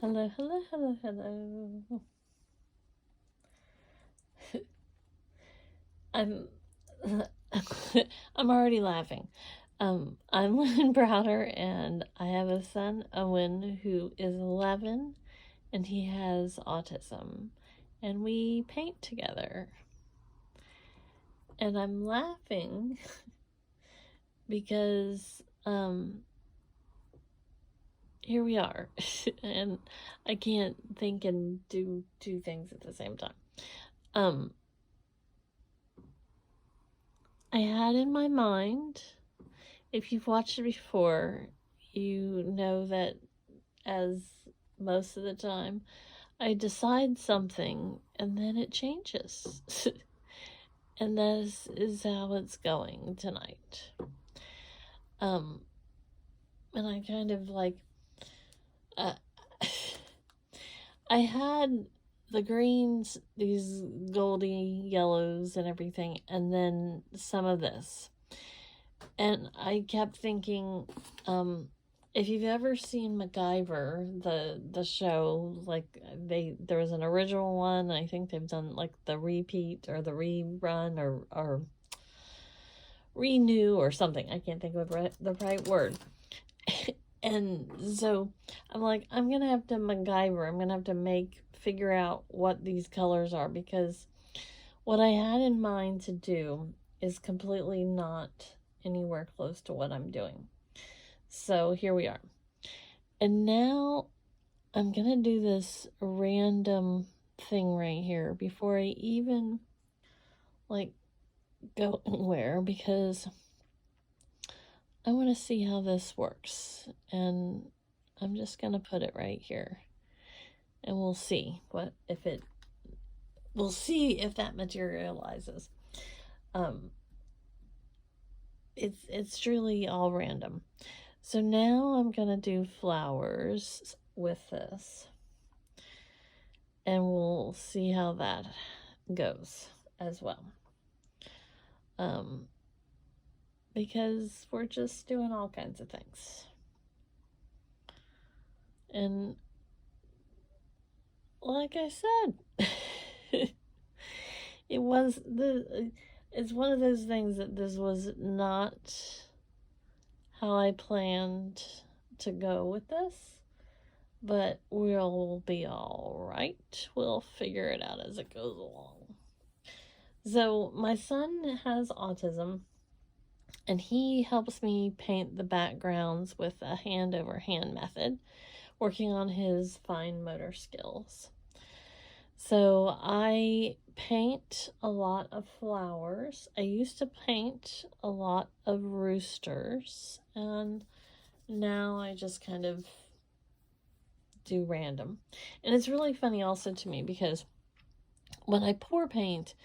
Hello, hello, hello, hello. I'm I'm already laughing. I'm Lynn Browder, and I have a son, Owen, who is 11, and he has autism, and we paint together. And I'm laughing because here we are, and I can't think and do two things at the same time. Um, I had in my mind, if you've watched it before, you know that as most of the time, I decide something and then it changes. And that is how it's going tonight. Um, and I kind of like, uh, I had the greens, these goldy yellows and everything, and then some of this. And I kept thinking, if you've ever seen MacGyver, the show, like there was an original one. I think they've done like the repeat or the rerun or renew or something. I can't think of the right word. And so I'm like, I'm gonna have to MacGyver. I'm gonna have to figure out what these colors are, because what I had in mind to do is completely not anywhere close to what I'm doing. So here we are. And now I'm going to do this random thing right here before I even like go anywhere, because I want to see how this works. And I'm just going to put it right here. And we'll see we'll see if that materializes. It's truly all random. So now I'm going to do flowers with this. And we'll see how that goes as well. Because we're just doing all kinds of things. And like I said, it's one of those things that this was not how I planned to go with this, but we'll be all right. We'll figure it out as it goes along. So my son has autism, and he helps me paint the backgrounds with a hand over hand method, working on his fine motor skills. So I paint a lot of flowers. I used to paint a lot of roosters, and now I just kind of do random. And it's really funny also to me, because when I pour paint,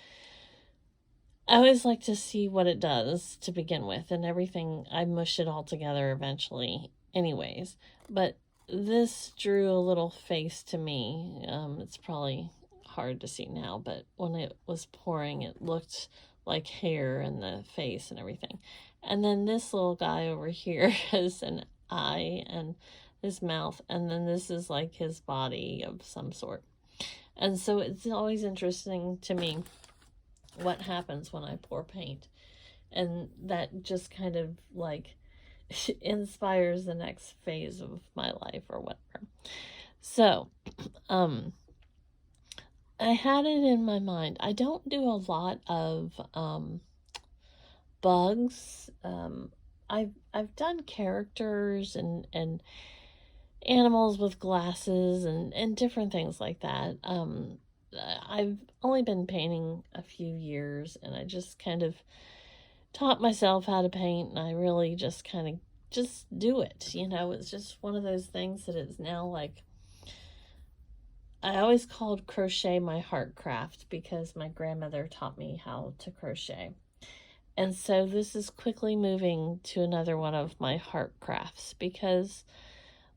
I always like to see what it does to begin with, and everything, I mush it all together eventually anyways. But this drew a little face to me. It's probably hard to see now, but when it was pouring, it looked like hair in the face and everything. And then this little guy over here has an eye and his mouth, and then this is like his body of some sort. And so it's always interesting to me what happens when I pour paint. And that just kind of like inspires the next phase of my life or whatever. So, I had it in my mind. I don't do a lot of bugs. I've done characters and animals with glasses and different things like that. I've only been painting a few years, and I just kind of taught myself how to paint, and I really just kind of just do it. It's just one of those things that is now like, I always called crochet my heart craft, because my grandmother taught me how to crochet. And so this is quickly moving to another one of my heart crafts, because,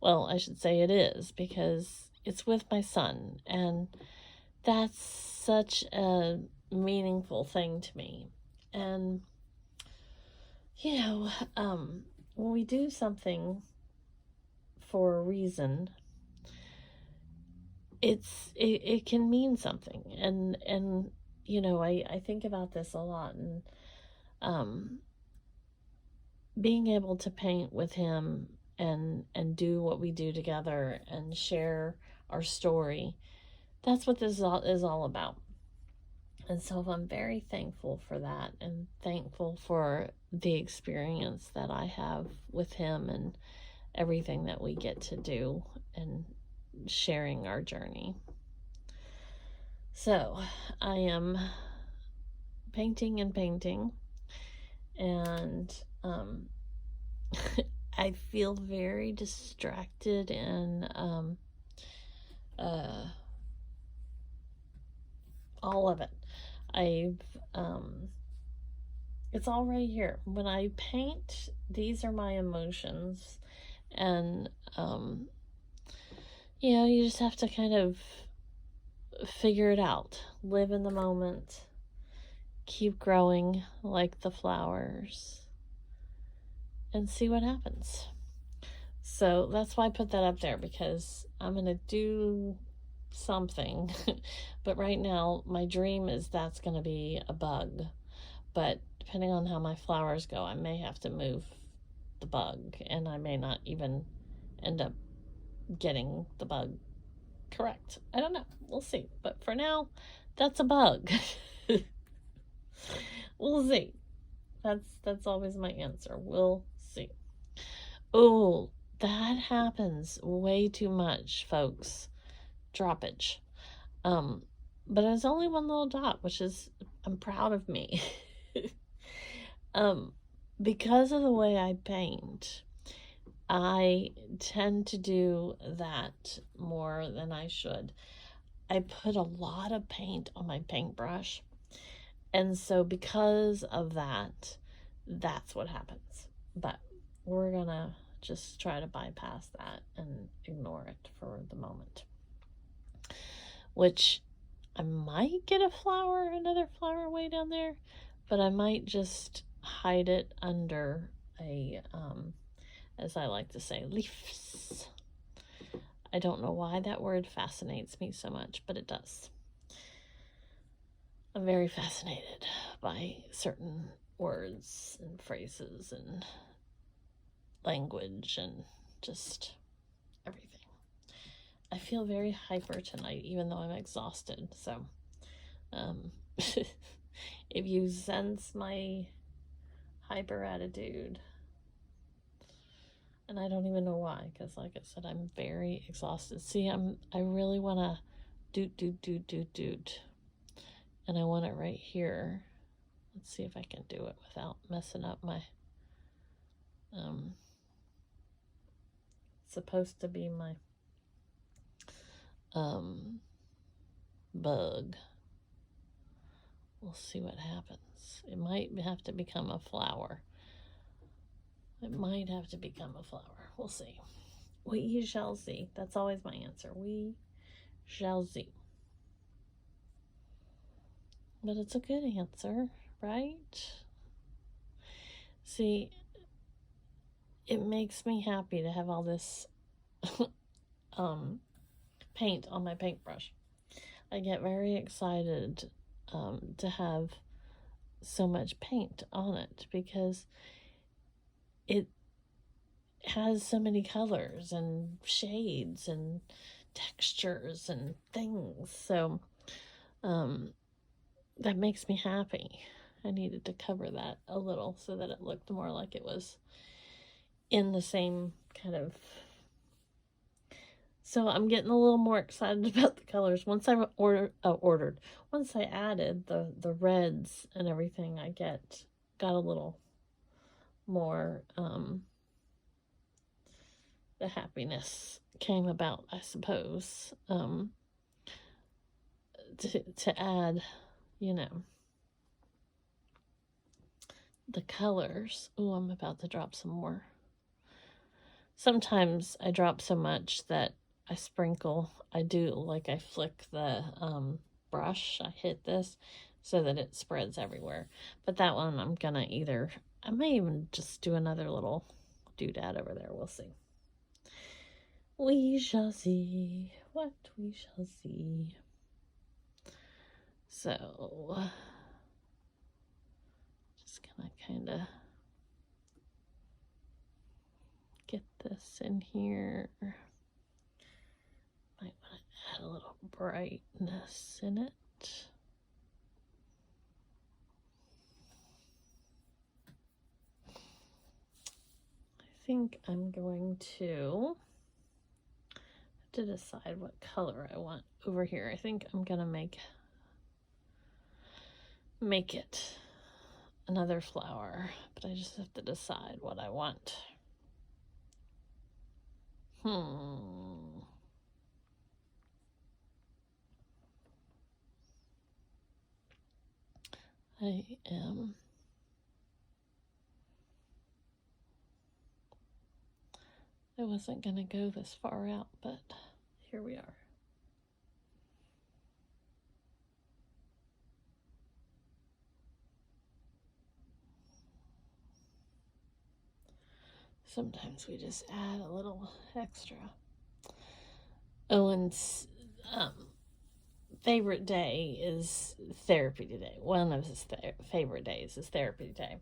well, I should say it is, because it's with my son, and that's such a meaningful thing to me. And when we do something for a reason, it can mean something. And you know, I think about this a lot, and um being able to paint with him and do what we do together and share our story, that's what this is all about. And so I'm very thankful for that, and thankful for the experience that I have with him and everything that we get to do and sharing our journey. So I am painting and painting, and I feel very distracted and all of it. I've it's all right here. When I paint, these are my emotions, and you know, you just have to kind of figure it out, live in the moment, keep growing like the flowers, and see what happens. So that's why I put that up there, because I'm going to do something. But right now, my dream is that's going to be a bug. But depending on how my flowers go, I may have to move the bug, and I may not even end up getting the bug correct. I don't know. We'll see. But for now, that's a bug. We'll see. That's always my answer. We'll see. Oh, that happens way too much, folks. Droppage. But it's only one little dot, which is, I'm proud of me. Because of the way I paint, I tend to do that more than I should. I put a lot of paint on my paintbrush, and so because of that, that's what happens. But we're gonna just try to bypass that and ignore it for the moment. Which I might get another flower way down there, but I might just hide it under a, as I like to say, leaves. I don't know why that word fascinates me so much, but it does. I'm very fascinated by certain words and phrases and language and just everything. I feel very hyper tonight, even though I'm exhausted. So, if you sense my hyper attitude, and I don't even know why, because like I said, I'm very exhausted. See, I really want to doot, and I want it right here. Let's see if I can do it without messing up my supposed to be my bug. We'll see what happens. It might have to become a flower. It might have to become a flower. We'll see. We shall see. That's always my answer. We shall see. But it's a good answer, right? See, it makes me happy to have all this paint on my paintbrush. I get very excited to have so much paint on it, because it has so many colors and shades and textures and things. So that makes me happy. I needed to cover that a little so that it looked more like it was in the same kind of. So I'm getting a little more excited about the colors. Once I once I added the reds and everything, I got a little more, the happiness came about, I suppose, to add, you know, the colors. Oh, I'm about to drop some more. Sometimes I drop so much that I sprinkle. I flick the brush. I hit this so that it spreads everywhere. But that one I'm gonna I may even just do another little doodad over there. We'll see. We shall see. what we shall see. So, just gonna kind of get this in here. Might want to add a little brightness in it. I think I'm going to have to decide what color I want over here. I think I'm gonna make it another flower, but I just have to decide what I want. I wasn't gonna go this far out, but here we are. Sometimes we just add a little extra. Owen's favorite day is therapy today. One of his favorite days is therapy day.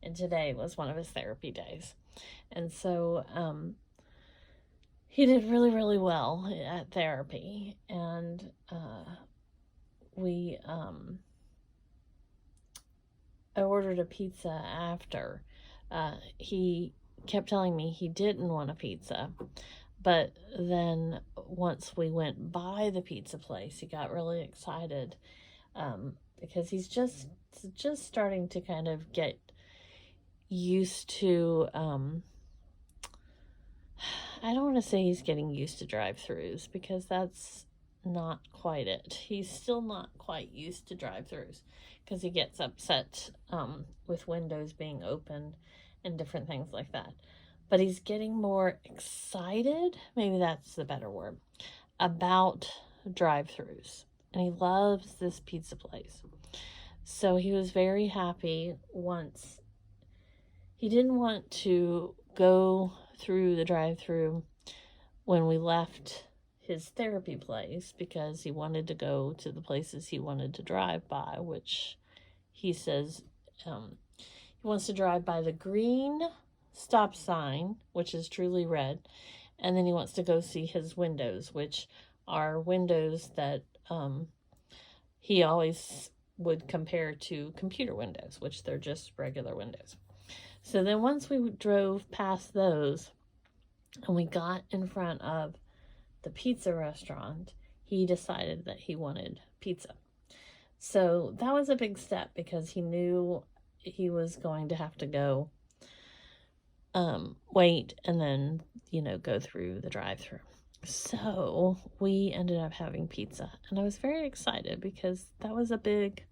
And today was one of his therapy days. And so he did really, really well at therapy. And I ordered a pizza after. He kept telling me he didn't want a pizza. But then once we went by the pizza place, he got really excited because he's just starting to kind of get used to, I don't want to say he's getting used to drive-thrus because that's not quite it. He's still not quite used to drive-thrus because he gets upset with windows being open and different things like that. But he's getting more excited, maybe that's the better word, about drive-thrus. And he loves this pizza place. So he was very happy once. He didn't want to go through the drive-thru when we left his therapy place because he wanted to go to the places he wanted to drive by, which he says he wants to drive by the green stop sign, which is truly red, and then he wants to go see his windows, which are windows that he always would compare to computer windows, which they're just regular windows. So then once we drove past those and we got in front of the pizza restaurant, he decided that he wanted pizza. So that was a big step because he knew he was going to have to go wait and then, go through the drive-thru. So we ended up having pizza, and I was very excited because that was a big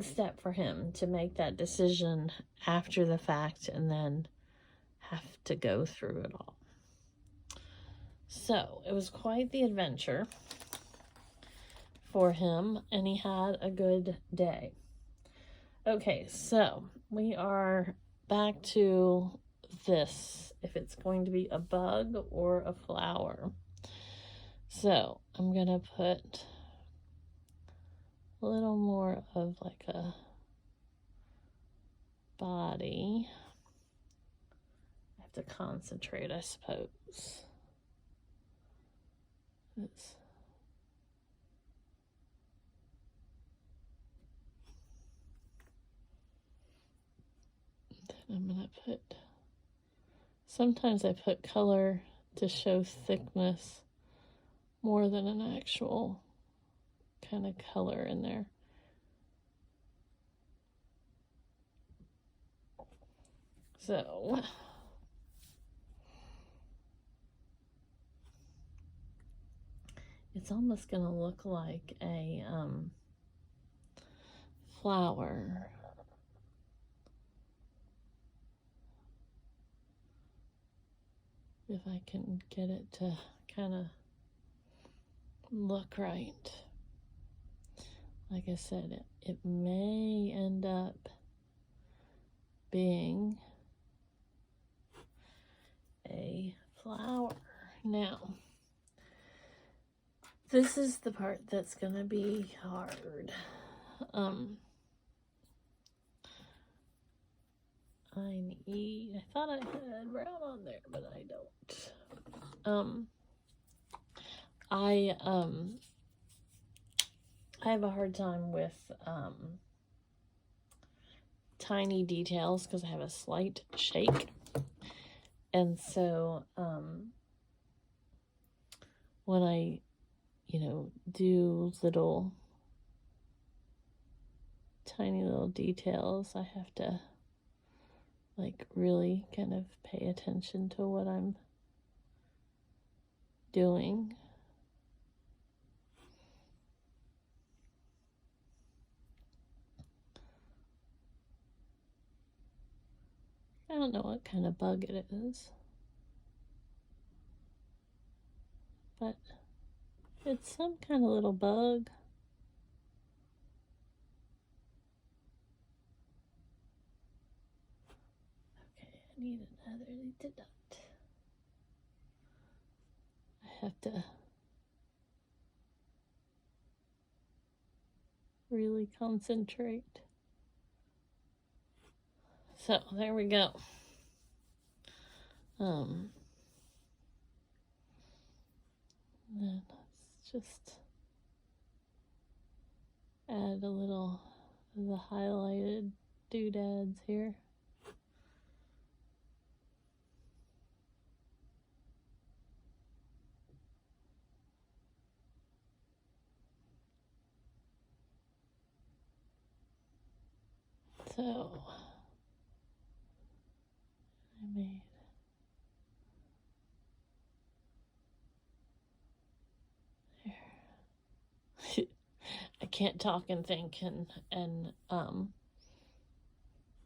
step for him to make that decision after the fact and then have to go through it all. So it was quite the adventure for him, and he had a good day. Okay, so we are back to this, if it's going to be a bug or a flower. So I'm gonna put a little more of like a body. I have to concentrate, I suppose. I'm going to put, sometimes I put color to show thickness more than an actual kind of color in there. So, it's almost going to look like a flower. If I can get it to kind of look right. Like I said, it may end up being a flower. Now, This is the part that's gonna be hard. I thought I had brown on there, but I don't. I have a hard time with tiny details because I have a slight shake, and so when I do tiny little details, I have to like really kind of pay attention to what I'm doing. I don't know what kind of bug it is, but it's some kind of little bug. Okay, I need another. They did not. I have to really concentrate. So there we go. Then let's just add a little of the highlighted doodads here. So I made there. I can't talk and think and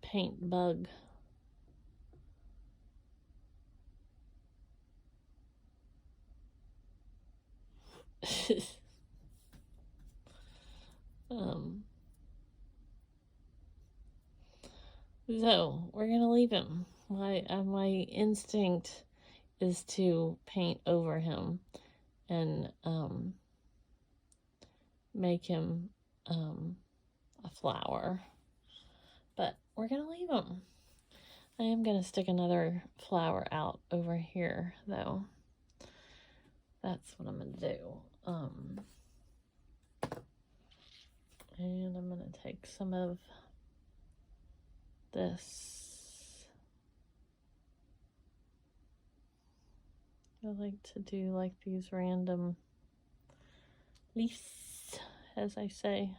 paint bug. So we're gonna leave him. My instinct is to paint over him and make him a flower, but we're gonna leave him. I am gonna stick another flower out over here though. That's what I'm gonna do. And I'm gonna take some of this. I like to do like these random leaves, as I say.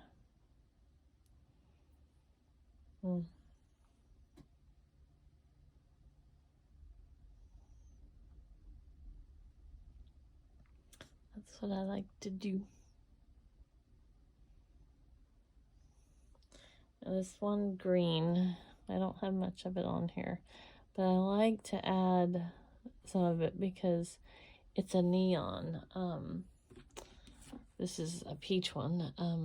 That's what I like to do. Now this one green, I don't have much of it on here, but I like to add some of it because it's a neon. This is a peach one. I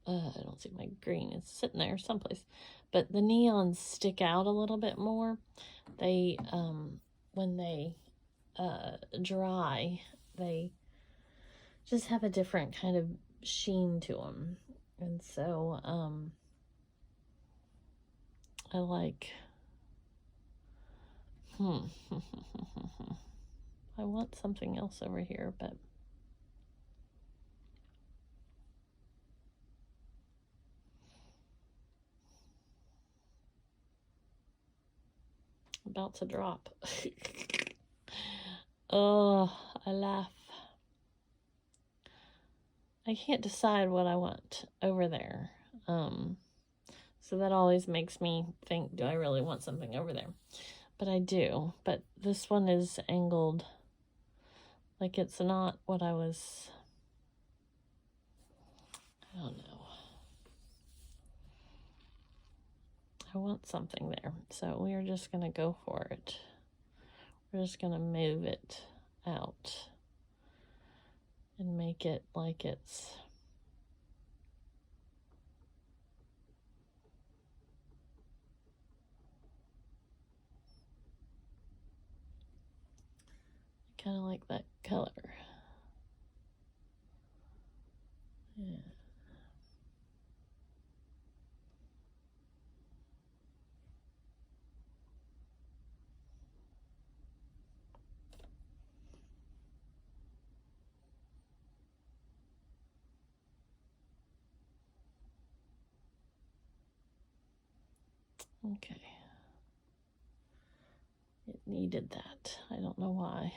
don't see my green. It's sitting there someplace. But the neons stick out a little bit more. They, when they dry, they just have a different kind of sheen to them. And so, I like, I want something else over here, but about to drop. Oh, I laugh. I can't decide what I want over there. So that always makes me think, do I really want something over there? But I do. But this one is angled like it's not what I was, I don't know. I want something there. So we are just going to go for it. We're just going to move it out and make it like it's kind of like that color. Okay. It needed that. I don't know why.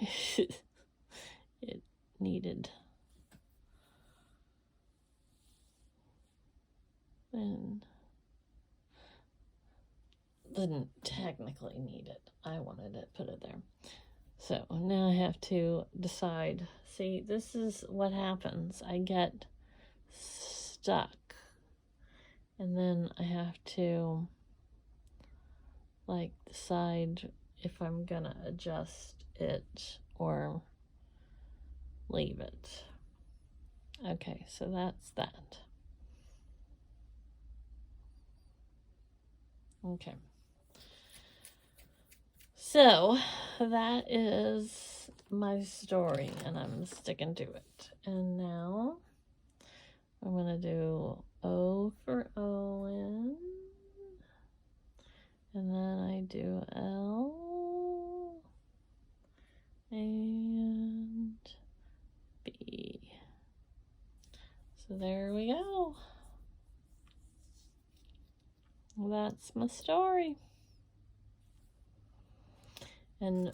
It needed. And didn't technically need it. I wanted it, put it there. So now I have to decide. See, this is what happens. I get stuck. And then I have to decide if I'm gonna adjust it or leave it. Okay, so that's that. Okay. So that is my story, and I'm sticking to it. And now I'm gonna do O for Owen. And then I do L and B. So there we go. That's my story. And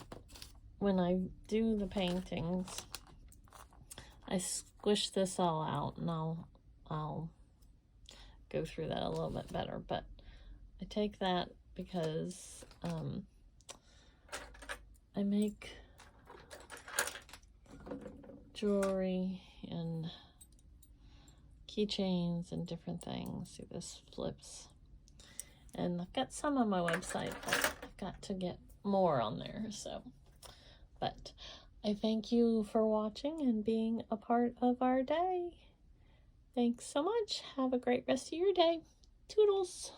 when I do the paintings, I squish this all out, and I'll go through that a little bit better. But I take that because I make jewelry and keychains and different things. See, this flips. And I've got some on my website, but I've got to get more on there. So, but I thank you for watching and being a part of our day. Thanks so much. Have a great rest of your day. Toodles.